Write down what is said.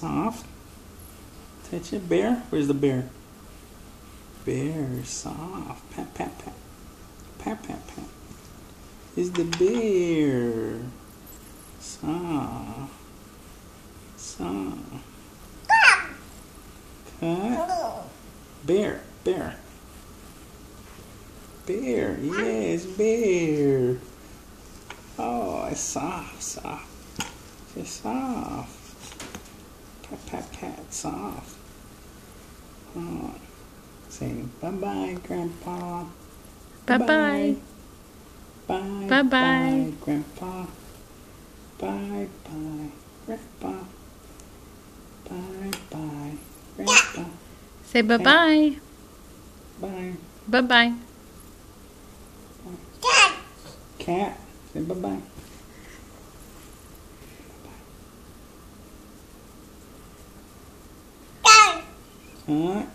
soft. Touch it, bear. Where's the bear? Bear, soft. Pat, pat, pat. Pat, pat, pat. Is the bear. Soft. Soft. Cut. Bear, bear. Bear, yes, bear. Oh, it's soft, soft. It's soft. Pat, pat, pat, soft. Oh. Say bye-bye, Grandpa. Bye-bye. Bye. Bye-bye. Bye, Grandpa. Bye-bye, Grandpa. Bye-bye, Grandpa. Say bye-bye. Bye. Bye-bye. Cat. Say bye-bye. Bye.